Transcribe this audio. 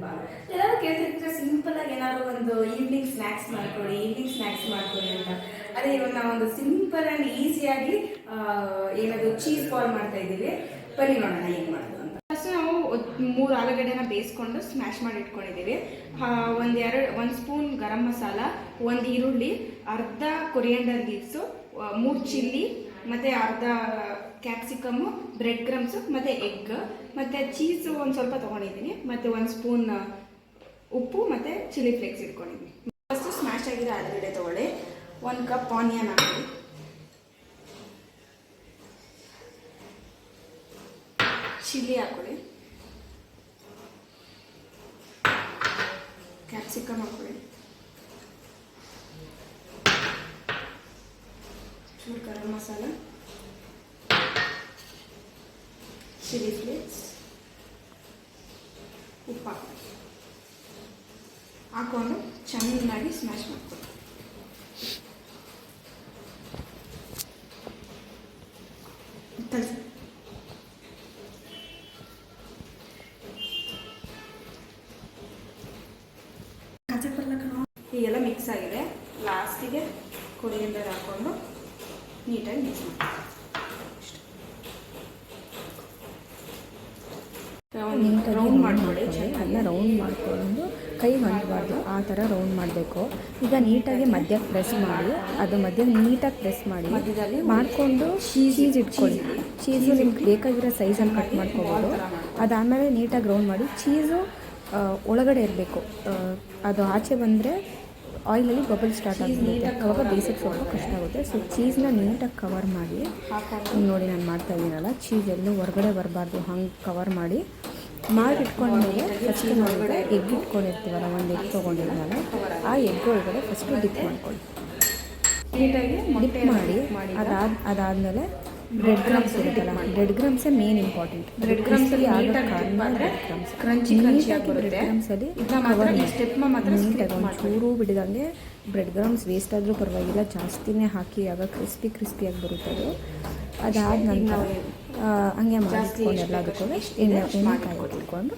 ಅಲ್ವಾ? ಎಲ್ಲರೂ ಕೇಳ್ತಿರ್ತಾರೆ ಸಿಂಪಲ್ ಆಗಿ ಏನಾದ್ರು ಒಂದು ಈವ್ನಿಂಗ್ ಸ್ನ್ಯಾಕ್ಸ್ ಮಾಡ್ಕೊಳ್ಳಿ ಅಂತ. ಅದೇ ಇವಾಗ ನಾವು ಒಂದು ಸಿಂಪಲ್ ಆ್ಯಂಡ್ ಈಸಿಯಾಗಿ ಏನದು ಚೀಸ್ ಬಾಲ್ ಮಾಡ್ತಾ ಇದ್ದೀವಿ. ಬನ್ನಿ ನೋಡೋಣ ಏನು ಮಾಡೋದು ಅಂತ. ಫಸ್ಟ್ ನಾವು 3 ಆಲೂಗಡ್ಡೆನ ಬೇಯಿಸ್ಕೊಂಡು ಸ್ಮ್ಯಾಶ್ ಮಾಡಿ ಇಟ್ಕೊಂಡಿದ್ದೀವಿ. ಒಂದು ಸ್ಪೂನ್ ಗರಂ ಮಸಾಲ, 1 ಈರುಳ್ಳಿ, ಅರ್ಧ ಕೊರಿಯಂಡರ್ ಲೀವ್ಸು, 3 ಚಿಲ್ಲಿ, ಮತ್ತು ಅರ್ಧ ಕ್ಯಾಪ್ಸಿಕಮ್ಮು, ಬ್ರೆಡ್ ಕ್ರಮ್ಸು, ಮತ್ತು ಎಗ್, ಮತ್ತು ಚೀಸು ಒಂದು ಸ್ವಲ್ಪ ತೊಗೊಂಡಿದ್ದೀನಿ, ಮತ್ತು 1 ಸ್ಪೂನ್ ಉಪ್ಪು ಮತ್ತು ಚಿಲ್ಲಿ ಫ್ಲೇಕ್ಸ್ ಇಟ್ಕೊಂಡಿದ್ದೀನಿ. ಫಸ್ಟು ಸ್ಮ್ಯಾಶ್ ಆಗಿರೋ ಆಲೂಗಡ್ಡೆ ತೊಗೊಳ್ಳಿ. 1 ಕಪ್ ಆನಿಯನ್ ಹಾಕಿ, ಚಿಲ್ಲಿ ಹಾಕೊಳ್ಳಿ, ಕ್ಯಾಪ್ಸಿಕಮ್ ಹಾಕೊಳ್ಳಿ, ಚೂರು ಗರಂ ಮಸಾಲ, ಚಿಲ್ಲಿ ಫ್ಲೇಕ್ಸ್, ಉಪ್ಪು ಹಾಕೊಂಡು ಚೆನ್ನಾಗಿ ಸ್ಮ್ಯಾಶ್ ಮಾಡ್ಕೊಳ್ಳಿ. ಹೀಗೆಲ್ಲ ಮಿಕ್ಸ್ ಆಗಿದೆ. ಲಾಸ್ಟಿಗೆ ಕೊರಿಯಂಡರ್ ಹಾಕೊಂಡು ನೀಟಾಗಿ ಮಿಕ್ಸ್ ಮಾಡಿ ರೌಂಡ್ ಮಾಡ್ಕೊಳ್ಳಿ. ಅದನ್ನ ರೌಂಡ್ ಮಾಡಿಕೊಂಡು ಕೈಗೆ ಅಂಟಬಾರ್ದು, ಆ ಥರ ರೌಂಡ್ ಮಾಡಬೇಕು. ಈಗ ನೀಟಾಗಿ ಮಧ್ಯಕ್ಕೆ ಪ್ರೆಸ್ ಮಾಡಿ, ಅದು ಮಧ್ಯಕ್ಕೆ ನೀಟಾಗಿ ಪ್ರೆಸ್ ಮಾಡಿ ಮಾಡಿಕೊಂಡು ಚೀಸ್ ಇಟ್ಕೊಳ್ಳಿ. ಚೀಸು ನಿಮ್ಗೆ ಬೇಕಾಗಿರೋ ಸೈಜಲ್ಲಿ ಕಟ್ ಮಾಡ್ಕೋಬೋದು. ಅದಾದಮೇಲೆ ನೀಟಾಗಿ ರೌಂಡ್ ಮಾಡಿ, ಚೀಸು ಒಳಗಡೆ ಇರಬೇಕು. ಅದು ಆಚೆ ಬಂದರೆ ಆಯಿಲಲ್ಲಿ ಬಬಲ್ ಸ್ಟಾರ್ಟ್ ಆಗಿರುತ್ತೆ, ಅವಾಗ ಬೇಯಿಸೋಕ್ಕೆ ಸ್ವಲ್ಪ ಕಷ್ಟ ಆಗುತ್ತೆ. ಸೊ ಚೀಸ್ನ ನೀಟಾಗಿ ಕವರ್ ಮಾಡಿ, ನೋಡಿ ನಾನು ಮಾಡ್ತಾ ಇದ್ದೀನಲ್ಲ, ಚೀಸ್ ಎಲ್ಲೂ ಹೊರಗಡೆ ಬರಬಾರ್ದು, ಹಂಗೆ ಕವರ್ ಮಾಡಿಟ್ಕೊಂಡ್ಮೇಲೆ ಫಸ್ಟ್ ಒಳಗಡೆ ಎಗ್ ಇಟ್ಕೊಂಡಿರ್ತೀವಲ್ಲ, 1 ಎಗ್ ತೊಗೊಂಡಿದ್ಮೇಲೆ ಆ ಎಗ್ ಒಳಗಡೆ ಫಸ್ಟು ಡಿಪ್ ಮಾಡ್ಕೊಳ್ಳಿ. ನೀಟಾಗಿ ಡಿಪ್ ಮಾಡಿ ಅದಾದಮೇಲೆ ಬ್ರೆಡ್ ಕ್ರಮ್ಸ್ ಇರುತ್ತಲ್ಲ, ಬ್ರೆಡ್ ಕ್ರಮ್ಸೇ ಮೇನ್ ಇಂಪಾರ್ಟೆಂಟ್. ಬ್ರೆಡ್ ಕ್ರಮ್ಸಲ್ಲಿ ಆಗೋ ಕಾರಣ ಕ್ರಂಚಿ ಬ್ರೆಡ್ ಕ್ರಮ್ಸಲ್ಲಿ ಕವರ್ ನೀಟಾಗಿ ಒಂಚೂರು ಬಿಡಿದಂಗೆ ಬ್ರೆಡ್ ಕ್ರಮ್ಸ್ ವೇಸ್ಟ್ ಆದರೂ ಪರವಾಗಿಲ್ಲ, ಜಾಸ್ತಿನೇ ಹಾಕಿ ಆಗ ಕ್ರಿಸ್ಪಿಯಾಗಿ ಬರುತ್ತೆ ಅದು. ಅದಾದ ನಂತರ ಹಂಗೆ ಮಾಡಿಟ್ಕೊಂಡು ಎಲ್ಲದಕ್ಕೂ ಎಣ್ಣೆ ಕಾಯಿ ಇಟ್ಕೊಂಡು